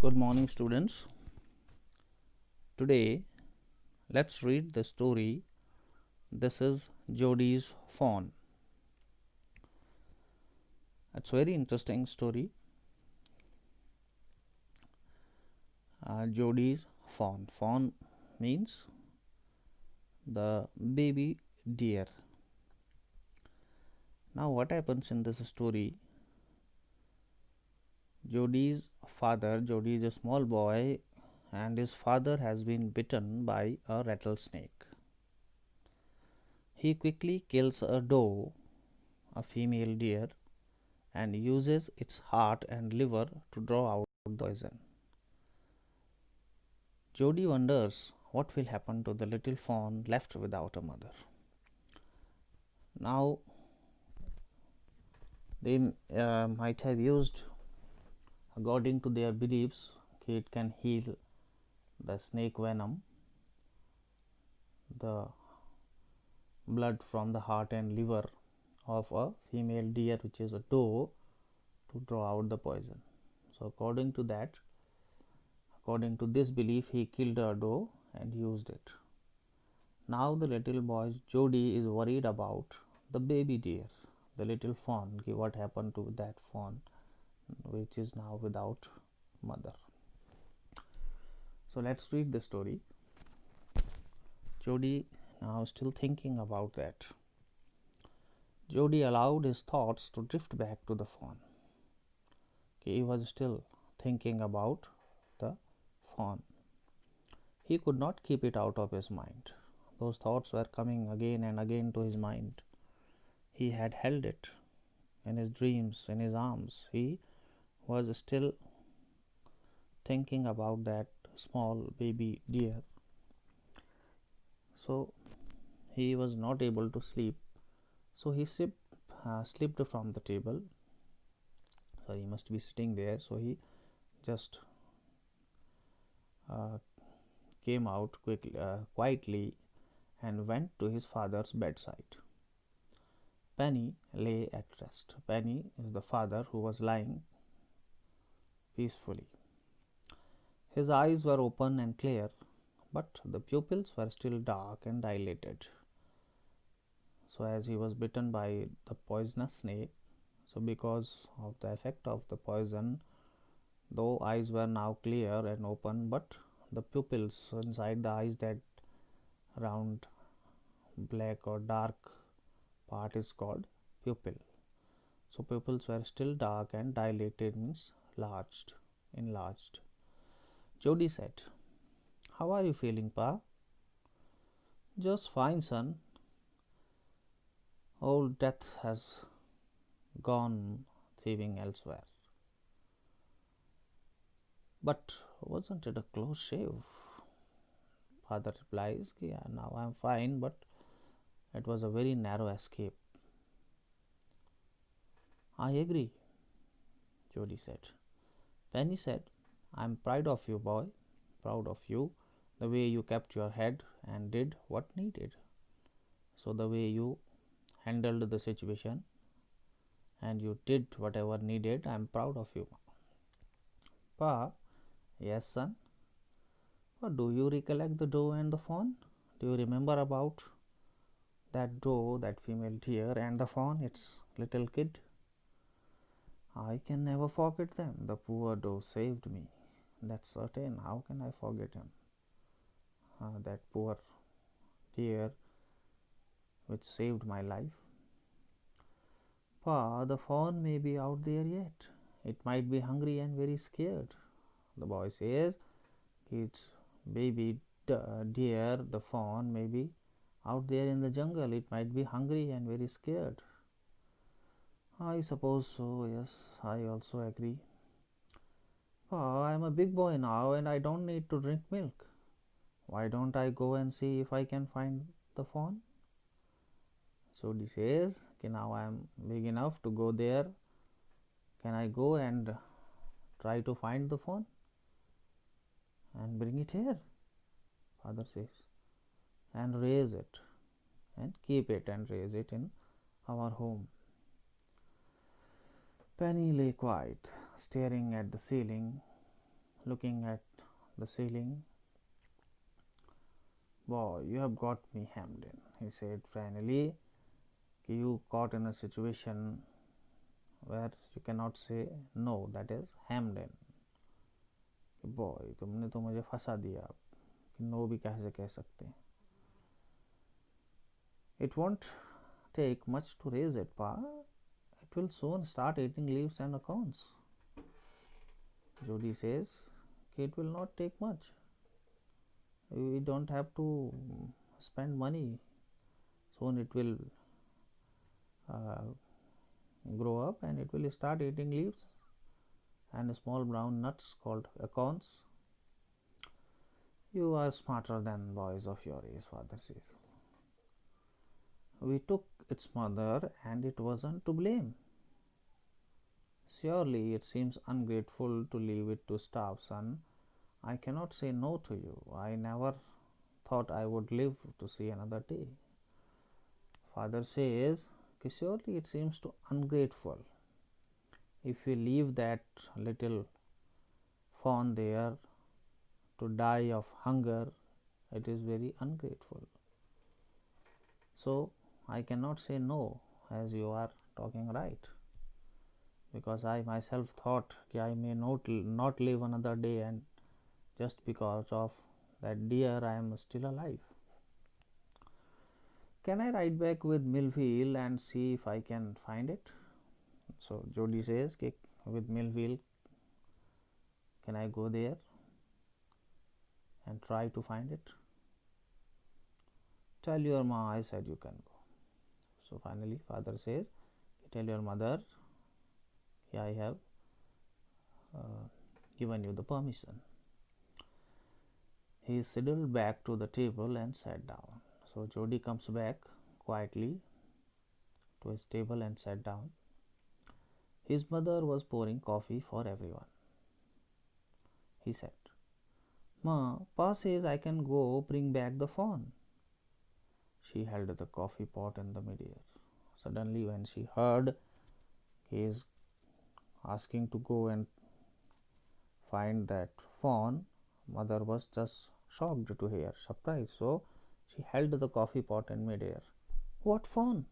Good morning, students. Today, let's read the story. This is Jody's Fawn. It's a very interesting story. Jody's Fawn. Fawn means the baby deer. Now, what happens in this story? Jody is a small boy, and his father has been bitten by a rattlesnake. He quickly kills a doe, a female deer, and uses its heart and liver to draw out the poison. Jody wonders what will happen to the little fawn left without a mother. Now, they might have used, according to their beliefs, it can heal the snake venom, the blood from the heart and liver of a female deer, which is a doe, to draw out the poison. So, according to this belief, he killed a doe and used it. Now the little boy Jody is worried about the baby deer, the little fawn. What happened to that fawn, which is now without mother? So let's read the story. Jody now still thinking about that. Jody allowed his thoughts to drift back to the fawn. He was still thinking about the fawn. He could not keep it out of his mind. Those thoughts were coming again and again to his mind. He had held it in his dreams, in his arms. He was still thinking about that small baby deer. So he was not able to sleep. So he slipped from the table. So he must be sitting there. So he just came out quietly and went to his father's bedside. Penny lay at rest. Penny is the father who was lying peacefully. His eyes were open and clear, but the pupils were still dark and dilated. So as he was bitten by the poisonous snake, so because of the effect of the poison, though eyes were now clear and open, but the pupils inside the eyes, that round black or dark part is called pupil. So pupils were still dark and dilated, means enlarged. Jody said, "How are you feeling, Pa?" "Just fine, son. Old death has gone thieving elsewhere." "But wasn't it a close shave?" Father replies, "Yeah, now I'm fine, but it was a very narrow escape." "I agree," Jody said. Penny said, "I'm proud of you, boy. Proud of you. The way you kept your head and did what needed. So the way you handled the situation and you did whatever needed, I'm proud of you." "Pa." "Yes, son." "But do you recollect the doe and the fawn? Do you remember about that doe, that female deer, and the fawn, its little kid?" "I can never forget them. The poor doe saved me. That's certain. How can I forget him? That poor deer which saved my life." "Pa, the fawn may be out there yet. It might be hungry and very scared." The boy says, "It's baby deer, the fawn may be out there in the jungle. It might be hungry and very scared." "I suppose so, yes, I also agree." "Pa, I'm a big boy now and I don't need to drink milk. Why don't I go and see if I can find the fawn?" So he says, "Okay, now I am big enough to go there. Can I go and try to find the fawn and bring it here?" Father says, "And raise it and keep it and raise it in our home." Penny lay quiet, staring at the ceiling. looking at the ceiling. Boy, you have got me hemmed in, he said finally. You caught in a situation where you cannot say no, that is hemmed in. Boy, तुमने तो मुझे फंसा दिया कि no भी कैसे कह सकते हैं. It won't take much to raise it, Pa. It will soon start eating leaves and acorns. Jody says it will not take much. We don't have to spend money. Soon it will uh, grow up and it will start eating leaves and small brown nuts called acorns. You are smarter than boys of your age, father says. We took its mother and it wasn't to blame. Surely it seems ungrateful to leave it to starve, son. I cannot say no to you. I never thought I would live to see another day. Father says, surely it seems too ungrateful. If we leave that little fawn there to die of hunger, it is very ungrateful. So I cannot say no, as you are talking right, because I myself thought I may not live another day, and just because of that deer I am still alive. Can I ride back with Millville and see if I can find it? So Jody says, with Millville, can I go there and try to find it? Tell your ma I said you can go. So finally father says, tell your mother I have given you the permission. He sidled back to the table and sat down. So Jody comes back quietly to his table and sat down. His mother was pouring coffee for everyone. He said, Ma, Pa says I can go bring back the phone. She held the coffee pot in the midair. Suddenly, when she heard he is asking to go and find that phone, mother was just shocked to hear, surprised. So she held the coffee pot in midair. What phone?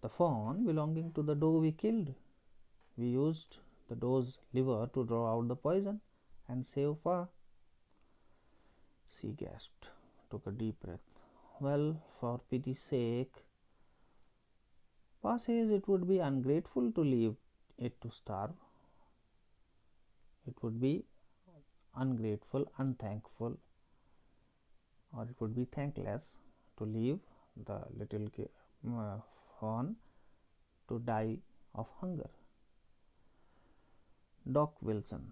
The fawn belonging to the doe we killed. We used the doe's liver to draw out the poison and save Pa. She gasped, took a deep breath. Well, for pity's sake, Pa says it would be ungrateful to leave it to starve. It would be ungrateful, unthankful, or it would be thankless to leave the little fawn to die of hunger. Dr. Wilson,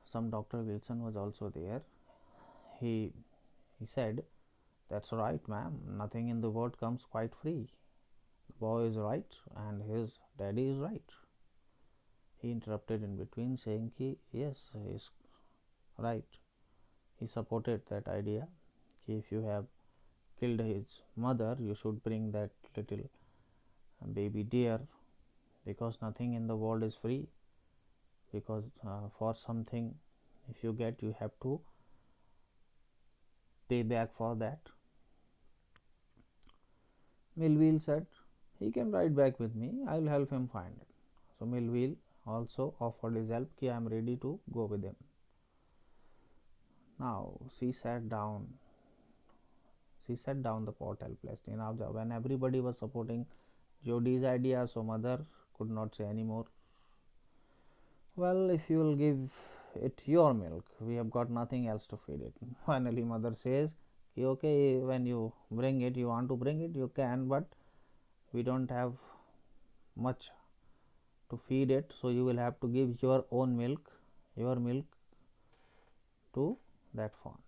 some Dr. Wilson was also there. He said, that's right, ma'am. Nothing in the world comes quite free. The boy is right and his daddy is right. He interrupted in between, saying, yes, he is right. He supported that idea. If you have killed his mother, you should bring that little baby deer, because nothing in the world is free. Because for something, if you get, you have to pay back for that. Millville said, he can ride back with me. I will help him find it. So Millville also offered his help. I am ready to go with him. Now she sat down the pot helplessly. Now when everybody was supporting Jody's idea, so mother could not say any more. Well, if you will give it your milk, we have got nothing else to feed it. Finally mother says, okay, when you bring it, you want to bring it, you can, but we don't have much to feed it, so you will have to give your own milk, to that fawn.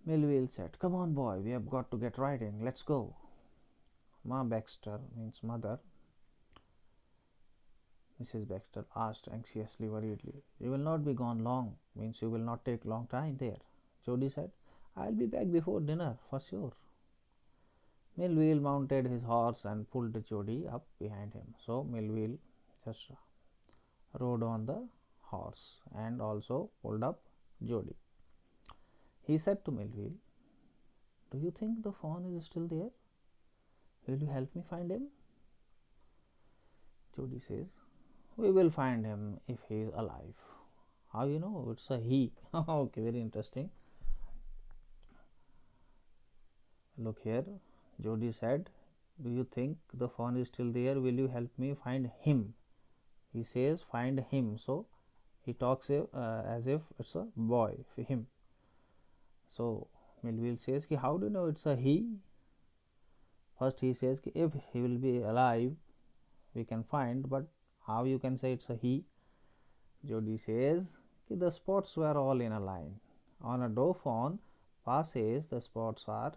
Millville said, come on boy, we have got to get riding, let's go. Ma Baxter, means mother, Mrs. Baxter asked anxiously, worriedly, you will not be gone long, means you will not take long time there. Jody said, I'll be back before dinner for sure. Millville mounted his horse and pulled Jody up behind him. So Millville just rode on the horse and also pulled up Jody. He said to Melville, "Do you think the fawn is still there? Will you help me find him?" Jody says, "We will find him if he is alive." How you know? It's a he. Okay, very interesting. Look here. Jody said, "Do you think the fawn is still there? Will you help me find him?" He says, "Find him." So he talks as if it's a boy, him. So Melville says, "How do you know it's a he?" First he says, "If he will be alive, we can find, but how you can say it's a he?" Jody says, "The spots were all in a line. On a dauphin passes, the spots are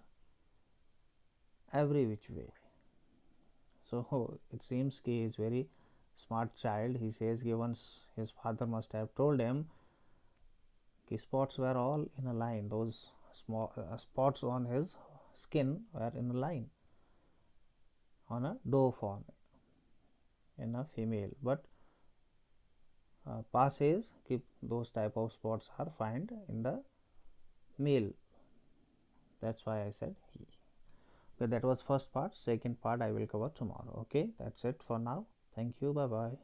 every which way." So it seems he is very smart child. He says once his father must have told him spots were all in a line. Those small spots on his skin were in a line on a dauphin in a female, but passes keep those type of spots are found in the male. That's why I said he. Okay, that was first part. Second part I will cover tomorrow. Okay, that's it for now. Thank you. Bye bye.